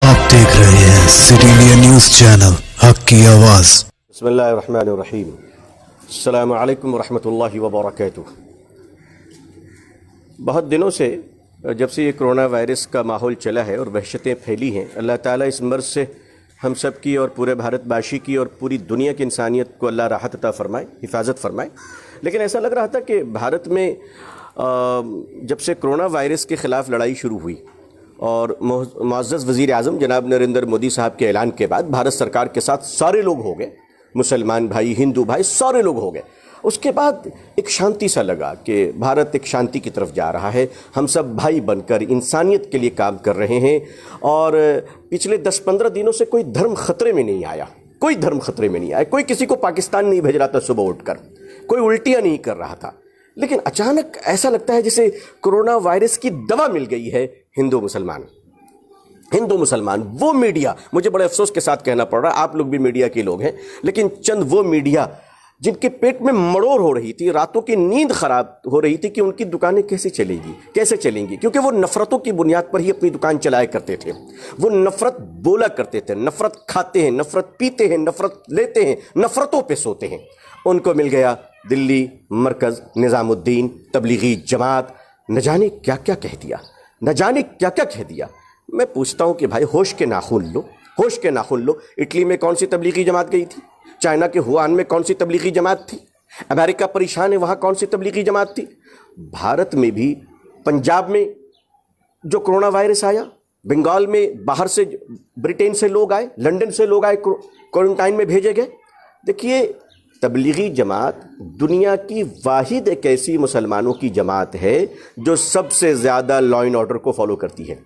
आप देख रहे हैं सिटी इंडिया न्यूज चैनल हक की आवाज। बिस्मिल्लाहिर्रहमानिर्रहीम। अस्सलामु अलैकुम वरहमतुल्लाहि वबरकातुहू। बहुत दिनों से जब से ये कोरोना वायरस का माहौल चला है और वहशतें फैली हैं, अल्लाह ताला इस मर्ज़ से हम सब की और पूरे भारतवासी की और पूरी दुनिया की इंसानियत को अल्लाह राहत अता फ़रमाए, हिफाजत फ़रमाए। लेकिन ऐसा लग रहा था कि भारत में जब से कोरोना वायरस के ख़िलाफ़ लड़ाई शुरू हुई और मुअज़्ज़ज़ वज़ीर आज़म जनाब नरेंद्र मोदी साहब के ऐलान के बाद भारत सरकार के साथ सारे लोग हो गए, मुसलमान भाई, हिंदू भाई, सारे लोग हो गए। उसके बाद एक शांति सा लगा कि भारत एक शांति की तरफ जा रहा है। हम सब भाई बनकर इंसानियत के लिए काम कर रहे हैं और पिछले 10-15 दिनों से कोई धर्म ख़तरे में नहीं आया, कोई धर्म ख़तरे में नहीं आया, कोई किसी को पाकिस्तान नहीं भेज रहा था सुबह उठकर, कोई उल्टियाँ नहीं कर रहा था। लेकिन अचानक ऐसा लगता है जैसे कोरोना वायरस की दवा मिल गई है हिंदू मुसलमान। वो मीडिया, मुझे बड़े अफसोस के साथ कहना पड़ रहा है, आप लोग भी मीडिया के लोग हैं, लेकिन चंद वो मीडिया जिनके पेट में मड़ोर हो रही थी, रातों की नींद खराब हो रही थी कि उनकी दुकानें कैसे चलेंगी, क्योंकि वो नफ़रतों की बुनियाद पर ही अपनी दुकान चलाया करते थे। वो नफ़रत बोला करते थे, नफ़रत खाते हैं, नफ़रत पीते हैं, नफ़रत लेते हैं, नफ़रतों पे सोते हैं। उनको मिल गया दिल्ली मरकज़, निज़ामुद्दीन, तबलीगी जमात, न जाने क्या क्या कह दिया। मैं पूछता हूँ कि भाई होश के नाखून लो। इटली में कौन सी तबलीगी जमात गई थी? चाइना के हुआन में कौन सी तबलीगी जमात थी? अमेरिका परेशान है, वहाँ कौन सी तबलीगी जमात थी? भारत में भी पंजाब में जो कोरोना वायरस आया, बंगाल में बाहर से ब्रिटेन से लोग आए, लंदन से लोग आए, क्वारंटाइन में भेजे गए। देखिए, तबलीगी जमात दुनिया की वाहिद एक ऐसी मुसलमानों की जमात है जो सबसे ज़्यादा लॉ एंड ऑर्डर को फॉलो करती है।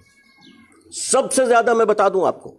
सबसे ज़्यादा मैं बता दूं आपको,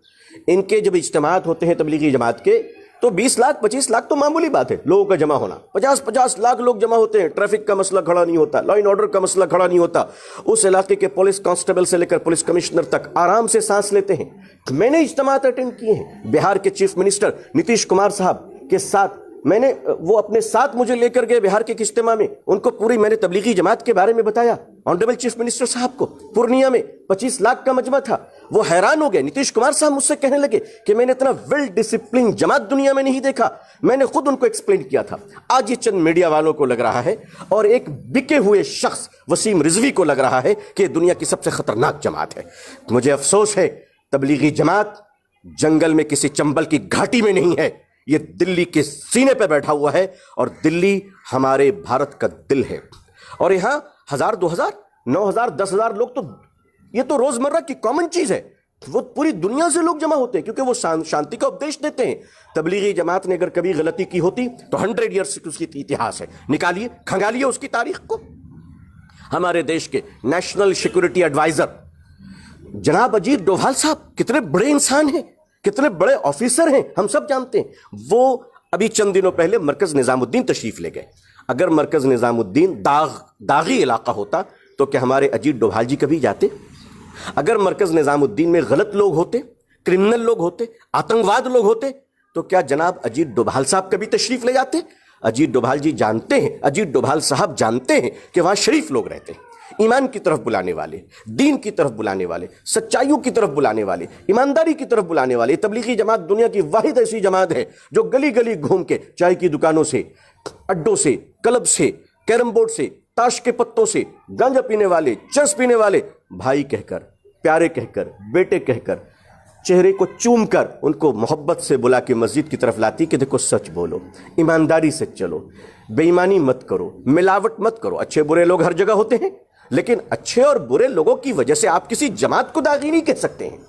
इनके जब इज्तिमात होते हैं तबलीगी जमात के, तो 20 लाख 25 लाख तो मामूली बात है लोगों का जमा होना। 50-50 लाख लोग जमा होते हैं। ट्रैफिक का मसला खड़ा नहीं होता, लॉ एंड ऑर्डर का मसला खड़ा नहीं होता। उस इलाके के पुलिस कांस्टेबल से लेकर पुलिस कमिश्नर तक आराम से सांस लेते हैं। मैंने इज्तिमात अटेंड किए हैं बिहार के चीफ मिनिस्टर नीतीश कुमार साहब के साथ। मैंने वो अपने साथ मुझे लेकर गए बिहार के इज्तिमा में, उनको पूरी मैंने तबलीगी जमात के बारे में बताया ऑनरेबल चीफ मिनिस्टर साहब को। पूर्णिया में 25 लाख का मजमा था। वो हैरान हो गए। नीतीश कुमार साहब मुझसे कहने लगे कि मैंने इतना वेल डिसिप्लिन जमात दुनिया में नहीं देखा। मैंने खुद उनको एक्सप्लेन किया था। आज ये चंद मीडिया वालों को लग रहा है और एक बिके हुए शख्स वसीम रिजवी को लग रहा है कि दुनिया की सबसे खतरनाक जमात है। मुझे अफसोस है, तबलीगी जमात जंगल में किसी चंबल की घाटी में नहीं है, ये दिल्ली के सीने पे बैठा हुआ है और दिल्ली हमारे भारत का दिल है। और यहाँ 1000, 2000, 9000, 10,000 लोग, तो ये तो रोजमर्रा की कॉमन चीज है। वो पूरी दुनिया से लोग जमा होते हैं क्योंकि वो शांति का उपदेश देते हैं। तबलीगी जमात ने अगर कभी गलती की होती तो 100 ईयर्स की उसकी इतिहास है, निकालिए, खंगालिए उसकी तारीख को। हमारे देश के नेशनल सिक्योरिटी एडवाइजर जनाब अजीत डोभाल साहब कितने बड़े इंसान हैं, कितने बड़े ऑफिसर हैं, हम सब जानते हैं। वो अभी चंद दिनों पहले मरकज निजामुद्दीन तशरीफ ले गए। अगर मरकज निजामुद्दीन दागी इलाका होता तो क्या हमारे अजीत डोभाल जी कभी जाते? अगर मरकज निजामुद्दीन में गलत लोग होते, क्रिमिनल लोग होते, आतंकवाद लोग होते, तो क्या जनाब अजीत डोभाल साहब कभी तशरीफ ले जाते? अजीत डोभाल जी जानते हैं, अजीत डोभाल साहब जानते हैं कि वहां शरीफ लोग रहते हैं, ईमान की तरफ बुलाने वाले, दीन की तरफ बुलाने वाले, सच्चाइयों की तरफ बुलाने वाले, ईमानदारी की तरफ बुलाने वाले। तबलीगी जमात दुनिया की वाहिद ऐसी जमात है जो गली गली घूम के चाय की दुकानों से, अड्डों से, क्लब से, कैरम बोर्ड से, ताश के पत्तों से, गांजा पीने वाले, चरस पीने वाले भाई कहकर, प्यारे कहकर, बेटे कहकर, चेहरे को चूम कर उनको मोहब्बत से बुला के मस्जिद की तरफ लाती कि देखो सच बोलो, ईमानदारी से चलो, बेईमानी मत करो, मिलावट मत करो। अच्छे बुरे लोग हर जगह होते हैं, लेकिन अच्छे और बुरे लोगों की वजह से आप किसी जमात को दागी नहीं कह सकते हैं।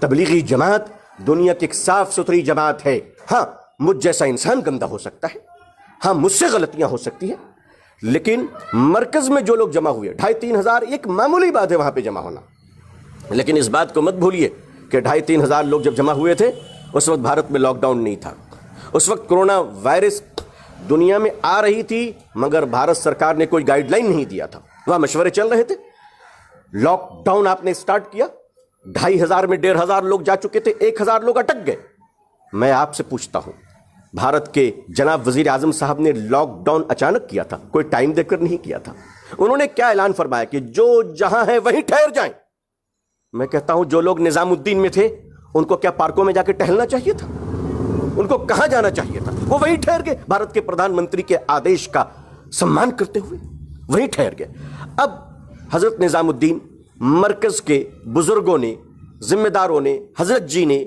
तबलीगी जमात दुनिया की एक साफ सुथरी जमात है। हाँ, मुझ जैसा इंसान गंदा हो सकता है, हाँ मुझसे गलतियां हो सकती हैं, लेकिन मरकज में जो लोग जमा हुए 2,500-3 हजार, एक मामूली बात है वहां पे जमा होना। लेकिन इस बात को मत भूलिए कि 2,500-3 हजार लोग जब जमा हुए थे, उस वक्त भारत में लॉकडाउन नहीं था। उस वक्त कोरोना वायरस दुनिया में आ रही थी, मगर भारत सरकार ने कोई गाइडलाइन नहीं दिया था। वहां मशवरे चल रहे थे। लॉकडाउन आपने स्टार्ट किया, 2,500 में 1,500 लोग जा चुके थे, 1,000 लोग अटक गए। मैं आपसे पूछता हूं, भारत के जनाब वजीर आजम साहब ने लॉकडाउन अचानक किया था, कोई टाइम देकर नहीं किया था। उन्होंने क्या ऐलान फरमाया कि जो जहां है वहीं ठहर जाएं। मैं कहता हूं जो लोग निजामुद्दीन में थे ان کو کیا پارکوں میں جا کے ٹہلنا چاہیے تھا؟ ان کو کہاں جانا چاہیے تھا؟ وہ وہیں ٹھہر گئے بھارت کے پردھان منتری کے آدیش کا سمان کرتے ہوئے وہیں ٹھہر گئے۔ اب حضرت نظام الدین، مرکز کے بزرگوں نے، ذمہ داروں نے، حضرت جی نے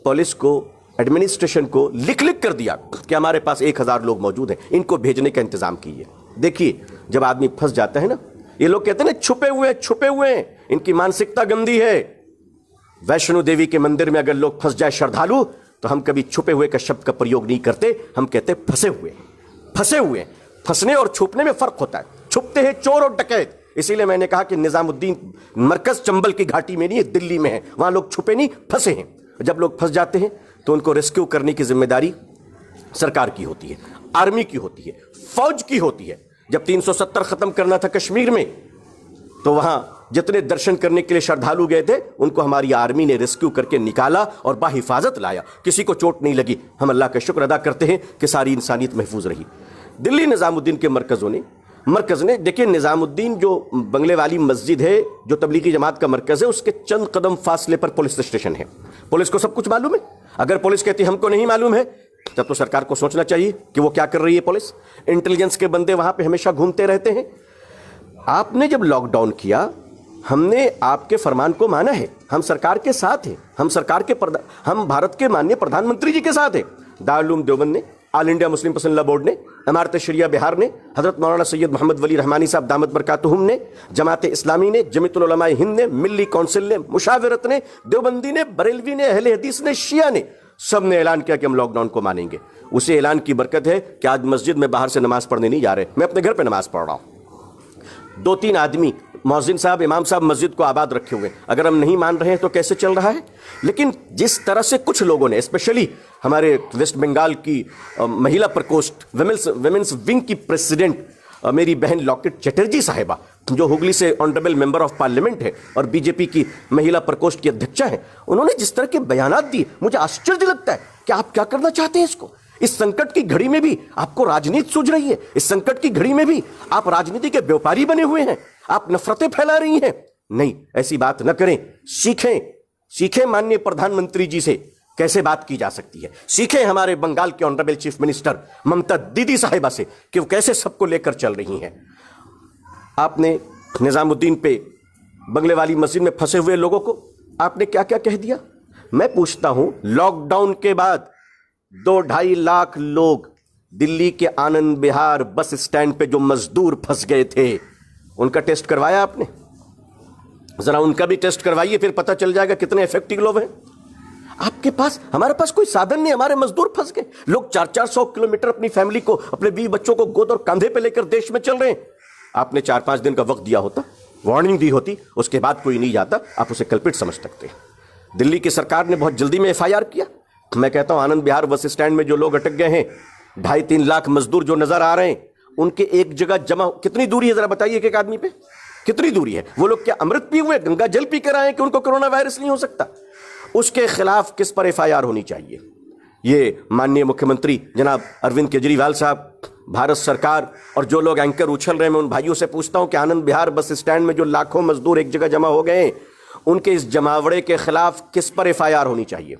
پولیس کو، ایڈمنسٹریشن کو لکھ کر دیا کہ ہمارے پاس 1000 لوگ موجود ہیں، ان کو بھیجنے کا انتظام کیجیے۔ دیکھیے جب آدمی پھنس جاتا ہے نا، یہ لوگ کہتے ہیں نا چھپے ہوئے ہیں، ان کی مانسکتا گندی ہے۔ ویشنو دیوی کے مندر میں اگر لوگ پھنس جائے شردھالو، تو ہم کبھی چھپے ہوئے کا شبد کا پریوگ نہیں کرتے، ہم کہتے پھنسے ہوئے۔ پھنسنے اور چھپنے میں فرق ہوتا ہے، چھپتے ہیں چور اور ڈکیت۔ اسی لیے میں نے کہا کہ نظام الدین مرکز چنبل کی گھاٹی میں نہیں ہے، دلی میں ہے، وہاں لوگ چھپے نہیں، پھنسے ہیں۔ جب لوگ پھنس جاتے ہیں تو ان کو ریسکیو کرنے کی ذمہ داری سرکار کی ہوتی ہے، آرمی کی ہوتی ہے، فوج کی ہوتی ہے۔ جب 370 ختم کرنا تھا کشمیر میں، تو وہاں جتنے درشن کرنے کے لیے شردھالو گئے تھے ان کو ہماری آرمی نے ریسکیو کر کے نکالا اور باحفاظت لایا، کسی کو چوٹ نہیں لگی۔ ہم اللہ کا شکر ادا کرتے ہیں کہ ساری انسانیت محفوظ رہی۔ دلی نظام الدین کے مرکز نے دیکھیں، نظام الدین جو بنگلے والی مسجد ہے، جو تبلیغی جماعت کا مرکز ہے، اس کے چند قدم فاصلے پر پولیس اسٹیشن ہے۔ پولیس کو سب کچھ معلوم ہے۔ اگر پولیس کہتی ہے ہم کو نہیں معلوم ہے، تب تو سرکار کو سوچنا چاہیے کہ وہ کیا کر رہی ہے۔ پولیس انٹیلیجنس کے بندے وہاں پہ ہمیشہ گھومتے رہتے ہیں۔ آپ نے جب لاک ڈاؤن کیا، ہم نے آپ کے فرمان کو مانا ہے، ہم سرکار کے ساتھ ہیں، ہم بھارت کے ماننیہ پردھان منتری جی کے ساتھ ہیں۔ دارالعلوم دیوبند نے، آل انڈیا مسلم پسند لا بورڈ نے، امارت شریعہ بہار نے، حضرت مولانا سید محمد ولی رحمانی صاحب دامت برکاتہم نے، جماعت اسلامی نے، جمیعت العلماء ہند نے، ملی کونسل نے، مشاورت نے، دیوبندی نے، بریلوی نے، اہل حدیث نے، شیعہ نے، سب نے اعلان کیا کہ ہم لاک ڈاؤن کو مانیں گے۔ اسی اعلان کی برکت ہے کہ آج مسجد میں باہر سے نماز پڑھنے نہیں جا رہے، میں اپنے گھر پہ نماز پڑھ رہا ہوں۔ 2-3 آدمی، مؤذن صاحب، امام صاحب مسجد کو آباد رکھے ہوئے، اگر ہم نہیں مان رہے ہیں تو کیسے چل رہا ہے؟ لیکن جس طرح سے کچھ لوگوں نے، اسپیشلی ہمارے ویسٹ بنگال کی مہیلا پرکوشٹ ویمنس ونگ کی پریزیڈنٹ میری بہن لاکٹ چٹرجی صاحبہ، جو ہوگلی سے آنریبل ممبر آف پارلیمنٹ ہے اور بی جے پی کی مہیلا پرکوشٹ کی ادھیکشا ہیں، انہوں نے جس طرح کے بیانات دیے، مجھے آشچرج لگتا ہے کہ آپ کیا کرنا چاہتے ہیں اس کو۔ اس سنکٹ کی گھڑی میں بھی آپ کو راجنیت سوج رہی ہے، اس سنکٹ کی گھڑی میں بھی آپ راجنیتی کے بیوپاری بنے ہوئے ہیں، آپ نفرتیں پھیلا رہی ہیں۔ نہیں، ایسی بات نہ کریں، سیکھیں ماننیہ پردھان منتری جی سے کیسے بات کی جا سکتی ہے، سیکھیں ہمارے بنگال کے آنریبل چیف منسٹر ممتا دیدی صاحبہ سے کہ وہ کیسے سب کو لے کر چل رہی ہیں۔ آپ نے نظام الدین پہ بنگلے والی مسجد میں پھنسے ہوئے لوگوں کو آپ نے کیا کیا کہہ دیا؟ میں پوچھتا ہوں، لاک ڈاؤن کے بعد 2-2.5 لاکھ لوگ دلی کے آنند بہار بس اسٹینڈ پہ جو مزدور پھنس گئے تھے، ان کا ٹیسٹ کروایا آپ نے؟ ذرا ان کا بھی ٹیسٹ کروائیے، پھر پتہ چل جائے گا کتنے ایفیکٹو لوگ ہیں۔ آپ کے پاس، ہمارے پاس کوئی سادھن نہیں، ہمارے مزدور پھنس گئے، لوگ 400 کلومیٹر اپنی فیملی کو، اپنے بیوی بچوں کو گود اور کاندھے پہ لے کر دیش میں چل رہے ہیں۔ آپ نے 4-5 دن کا وقت دیا ہوتا، وارننگ دی ہوتی، اس کے بعد کوئی نہیں جاتا، آپ اسے کلپٹ سمجھ سکتے ہیں۔ دلی کی سرکار نے بہت جلدی میں FIR کیا۔ میں کہتا ہوں آنند بہار بس اسٹینڈ میں جو لوگ اٹک گئے ہیں، 2.5-3 لاکھ مزدور جو نظر آ رہے ہیں، ان کے ایک جگہ جمع کتنی دوری ہے؟ ذرا بتائیے ایک آدمی پہ کتنی دوری ہے؟ وہ لوگ کیا امرت پی ہوئے، گنگا جل پی کر آئے کہ ان کو کرونا وائرس نہیں ہو سکتا؟ اس کے خلاف کس پر FIR ہونی چاہیے؟ یہ ماننیہ مکھیہ منتری جناب اروند کیجریوال صاحب، بھارت سرکار اور جو لوگ اینکر اچھل رہے ہیں، میں ان بھائیوں سے پوچھتا ہوں کہ آنند بہار بس اسٹینڈ میں جو لاکھوں مزدور ایک جگہ جمع ہو گئے ہیں، ان کے اس جماوڑے کے خلاف کس پر FIR ہونی چاہیے؟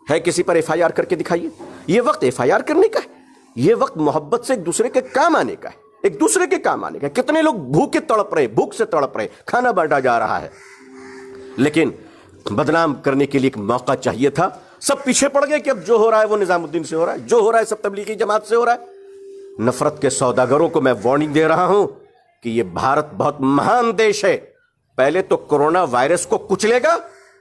ہے کسی پر FIR کر کے دکھائیے۔ یہ وقت FIR کرنے کا ہے، یہ وقت محبت سے ایک دوسرے کے کام آنے کا ہے، ایک دوسرے کے کام آنے کا ہے۔ کتنے لوگ بھوک سے تڑپ رہے، کھانا بانٹا جا رہا ہے، لیکن بدنام کرنے کے لیے ایک موقع چاہیے تھا۔ سب پیچھے پڑ گئے کہ اب جو ہو رہا ہے وہ نظام الدین سے ہو رہا ہے، جو ہو رہا ہے سب تبلیغی جماعت سے ہو رہا ہے۔ نفرت کے سوداگروں کو میں وارننگ دے رہا ہوں کہ یہ بھارت بہت مہان دیش ہے، پہلے تو کورونا وائرس کو کچلے گا،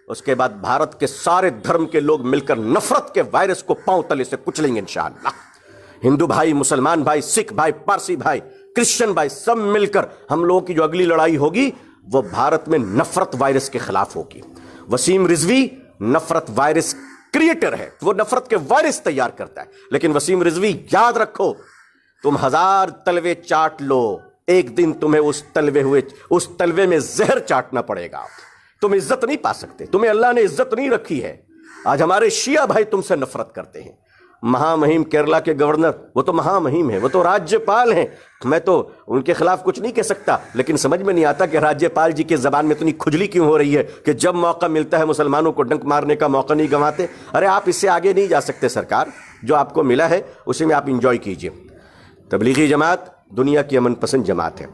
اس کے بعد بھارت کے سارے دھرم کے لوگ مل کر نفرت کے وائرس کو پاؤں تلے سے کچلیں گے انشاءاللہ۔ ہندو بھائی، مسلمان بھائی، سکھ بھائی، پارسی بھائی، کرسچن بھائی، سب مل کر ہم لوگوں کی جو اگلی لڑائی ہوگی وہ بھارت میں نفرت وائرس کے خلاف ہوگی۔ وسیم رضوی نفرت وائرس کریٹر ہے، وہ نفرت کے وائرس تیار کرتا ہے، لیکن وسیم رضوی یاد رکھو، تم 1000 تلوے چاٹ لو، ایک دن تمہیں اس تلوے میں زہر چاٹنا پڑے گا، تم عزت نہیں پا سکتے، تمہیں اللہ نے عزت نہیں رکھی ہے۔ آج ہمارے شیعہ بھائی تم سے نفرت کرتے ہیں، महामहिम केरला के गवर्नर, वो तो महामहिम है, वो तो राज्यपाल हैं। मैं तो उनके खिलाफ कुछ नहीं कह सकता, लेकिन समझ में नहीं आता कि राज्यपाल जी की जबान में इतनी खुजली क्यों हो रही है कि जब मौका मिलता है मुसलमानों को डंक मारने का मौका नहीं गंवाते। अरे आप इससे आगे नहीं जा सकते सरकार, जो आपको मिला है उसी में आप इंजॉय कीजिए। तबलीगी जमात दुनिया की अमन पसंद जमात है,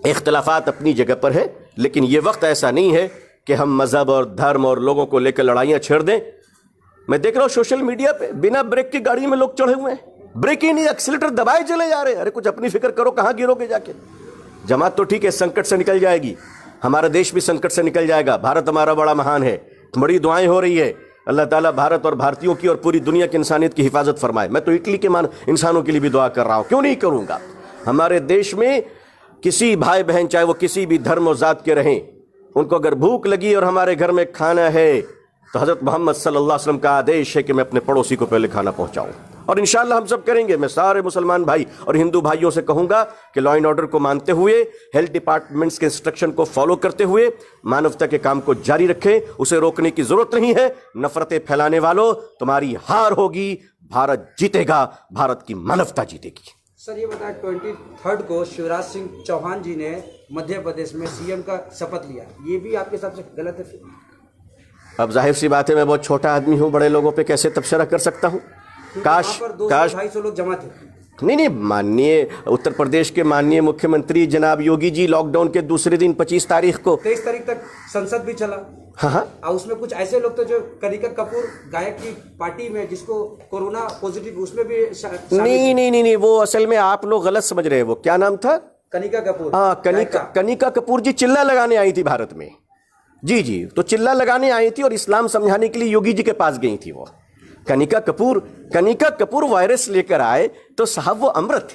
इख्तलाफात अपनी जगह पर है, लेकिन ये वक्त ऐसा नहीं है कि हम मजहब और धर्म और लोगों को लेकर लड़ाइयाँ छेड़ दें। मैं देख रहा हूँ सोशल मीडिया पे बिना ब्रेक की गाड़ी में लोग चढ़े हुए हैं, ब्रेक ही नहीं, एक्सीलेटर दबाए चले जा रहे हैं। अरे कुछ अपनी फिक्र करो, कहाँ गिरोगे जाके। जमात तो ठीक है, संकट से निकल जाएगी, हमारा देश भी संकट से निकल जाएगा। भारत हमारा बड़ा महान है, बड़ी दुआएं हो रही है, अल्लाह ताला भारत और भारतीयों की और पूरी दुनिया की इंसानियत की हिफाजत फरमाए। मैं तो इटली के इंसानों के लिए भी दुआ कर रहा हूँ, क्यों नहीं करूँगा। हमारे देश में किसी भाई बहन चाहे वो किसी भी धर्म और जात के रहें, उनको अगर भूख लगी और हमारे घर में खाना है तो हज़रत मोहम्मद सल्लल्लाहु अलैहि वसल्लम का आदेश है कि मैं अपने पड़ोसी को पहले खाना पहुंचाऊं, और इंशाअल्लाह हम सब करेंगे। मैं सारे मुसलमान भाई और हिंदू भाइयों से कहूंगा कि लॉ एंड ऑर्डर को मानते हुए, हेल्थ डिपार्टमेंट्स के इंस्ट्रक्शन को फॉलो करते हुए मानवता के काम को जारी रखें। उसे रोकने की जरूरत नहीं है। नफरतें फैलाने वालों, तुम्हारी हार होगी, भारत जीतेगा, भारत की मानवता जीतेगी। सर ये बताएं, 23 को शिवराज सिंह चौहान जी ने मध्य प्रदेश में सीएम का शपथ लिया, ये भी आपके हिसाब से गलत है? अब जाहिर सी बात है, मैं बहुत छोटा आदमी हूं, बड़े लोगों पे कैसे तबसरा कर सकता हूं। काश 200-250 लोग जमा थे। नहीं, माननीय उत्तर प्रदेश के माननीय मुख्यमंत्री जनाब योगी जी लॉकडाउन के दूसरे दिन 25 तारीख को 23 तारीख तक संसद भी चला। हाँ, और उसमें कुछ ऐसे लोग थे जो कनिका कपूर गायक की पार्टी में, जिसको कोरोना पॉजिटिव, उसमें भी नहीं, वो असल में आप लोग गलत समझ रहे हैं। वो क्या नाम था? कनिका कपूर। हाँ, कनिका कपूर जी चिल्ला लगाने आई थी भारत में। जी, तो चिल्ला लगाने आई थी और इस्लाम समझाने के लिए योगी जी के पास गई थी। वो कनिका कपूर वायरस लेकर आए तो साहब वो अमृत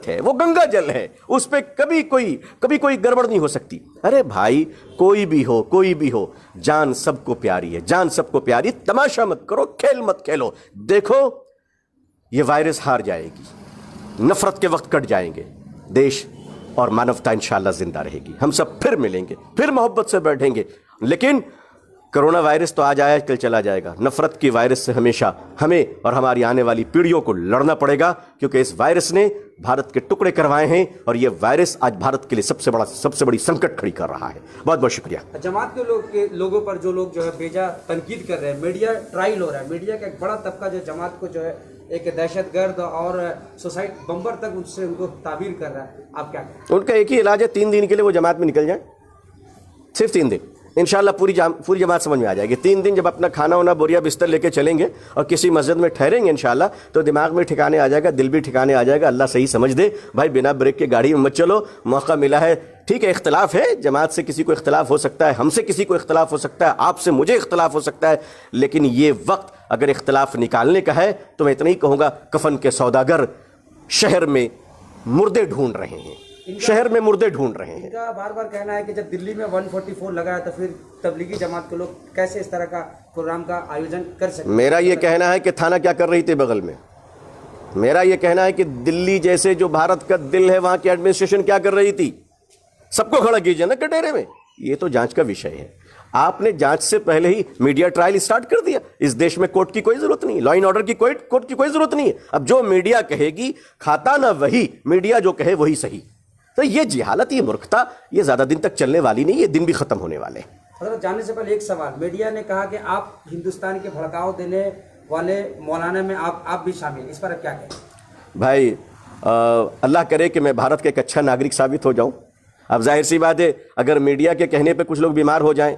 है, वो गंगा जल है, उस पे कभी कोई गड़बड़ नहीं हो सकती। अरे भाई, कोई भी हो, जान सबको प्यारी है, जान सबको प्यारी। तमाशा मत करो, खेल मत खेलो। देखो ये वायरस हार जाएगी, नफरत के वक्त कट जाएंगे, देश और मानवता इंशाअल्लाह जिंदा रहेगी। हम सब फिर मिलेंगे, फिर मोहब्बत से बैठेंगे। लेकिन कोरोना वायरस तो आज आया, कल चला जाएगा। नफरत की वायरस से हमेशा हमें और हमारी आने वाली पीढ़ियों को लड़ना पड़ेगा, क्योंकि इस वायरस ने भारत के टुकड़े करवाए हैं और यह वायरस आज भारत के लिए सबसे बड़ी संकट खड़ी कर रहा है। बहुत बहुत शुक्रिया। जमात के लोगों पर जो लोग जो है बेजा तनकीद कर रहे हैं, मीडिया ट्रायल हो रहा है, मीडिया का एक बड़ा तबका जो जमात को जो है एक दहशतगर्द और सुसाइड बम्बर तक उससे उनको ताबीर कर रहा है, आप क्या कहें? उनका एक ही इलाज है, 3 दिन के लिए वो जमात में निकल जाए, सिर्फ 3 दिन। इंशाअल्लाह पूरी जमात समझ में आ जाएगी। 3 दिन जब अपना खाना वाना बोरिया बिस्तर लेके चलेंगे और किसी मस्जिद में ठहरेंगे इंशाअल्लाह, तो दिमाग में ठिकाने आ जाएगा, दिल भी ठिकाने आ जाएगा। अल्लाह सही समझ दे। भाई बिना ब्रेक के गाड़ी में मत चलो, मौका मिला है। ठीक है, इख्तलाफ है, जमात से किसी को इख्तलाफ हो सकता है, हमसे किसी को इख्तलाफ हो सकता है, आपसे मुझे इख्तलाफ हो सकता है, लेकिन ये वक्त अगर इख्तलाफ निकालने का है तो मैं इतना ही कहूँगा, कफन के सौदागर शहर में मुर्दे ढूंढ रहे हैं, इनका बार बार कहना है कि जब दिल्ली में 144 लगा है तो फिर तबलीगी जमात के लोग कैसे इस तरह का प्रोग्राम का आयोजन कर सकते? मेरा ये कहना है कि थाना क्या कर रही थी बगल में। मेरा ये कहना है कि दिल्ली जैसे जो भारत का दिल है, वहां की एडमिनिस्ट्रेशन क्या कर रही थी? सबको खड़ा कीजिए ना कटहरे में। ये तो जांच का विषय है। आपने जांच से पहले ही मीडिया ट्रायल स्टार्ट कर दिया। इस देश में कोर्ट की कोई जरूरत नहीं, लॉ एंड ऑर्डर की कोर्ट की कोई जरूरत नहीं है। अब जो मीडिया कहेगी, खाता ना वही, मीडिया जो कहे वही सही। तो ये जिहालत, ये मूर्खता, ये ज्यादा दिन तक चलने वाली नहीं, ये दिन भी खत्म होने वाले। जानने से पहले एक सवाल, मीडिया ने कहा कि आप हिंदुस्तान के भड़काव देने वाले मौलाना में आप भी शामिल, इस पर आप क्या कहें? भाई अल्लाह करे कि मैं भारत का एक अच्छा नागरिक साबित हो जाऊं। अब जाहिर सी बात है, अगर मीडिया के कहने पे कुछ लोग बीमार हो जाएं,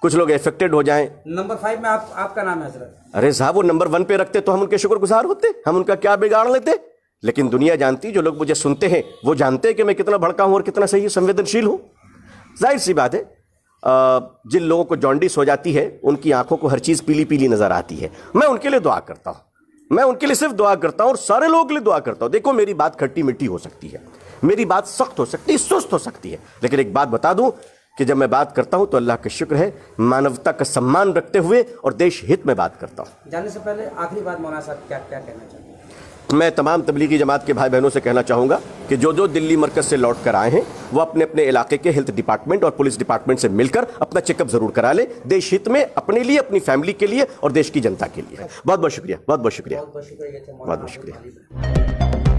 कुछ लोग इफेक्टेड हो जाएं। नंबर 5 में आपका नाम है हजरत। अरे साहब, वो नंबर 1 पे रखते तो हम उनके शुक्रगुजार होते, हम उनका क्या बिगाड़ लेते। लेकिन दुनिया जानती, जो लोग मुझे सुनते हैं वो जानते हैं कि मैं कितना भड़का हूं और कितना सही संवेदनशील हूं। जाहिर सी बात है, जिन लोगों को जॉन्डिस हो जाती है, उनकी आंखों को हर चीज पीली पीली नजर आती है। मैं उनके लिए दुआ करता हूं, मैं उनके लिए सिर्फ दुआ करता हूं और सारे लोगों के लिए दुआ करता हूं। देखो, मेरी बात खट्टी मिट्टी हो सकती है, मेरी बात सख्त हो सकती है, सुस्त हो सकती है, लेकिन एक बात बता दूं कि जब मैं बात करता हूं तो अल्लाह का शुक्र है, मानवता का सम्मान रखते हुए और देश हित में बात करता हूं। जानने से पहले आखिरी बात, मौलाना साहब क्या कहना चाहते हैं? میں تمام تبلیغی جماعت کے بھائی بہنوں سے کہنا چاہوں گا کہ جو دلی مرکز سے لوٹ کر آئے ہیں وہ اپنے اپنے علاقے کے ہیلتھ ڈپارٹمنٹ اور پولیس ڈپارٹمنٹ سے مل کر اپنا چیک اپ ضرور کرا لیں، دیش ہت میں، اپنے لیے، اپنی فیملی کے لیے اور دیش کی جنتا کے لیے۔ بہت بہت شکریہ، بہت بہت شکریہ، بہت بہت شکریہ۔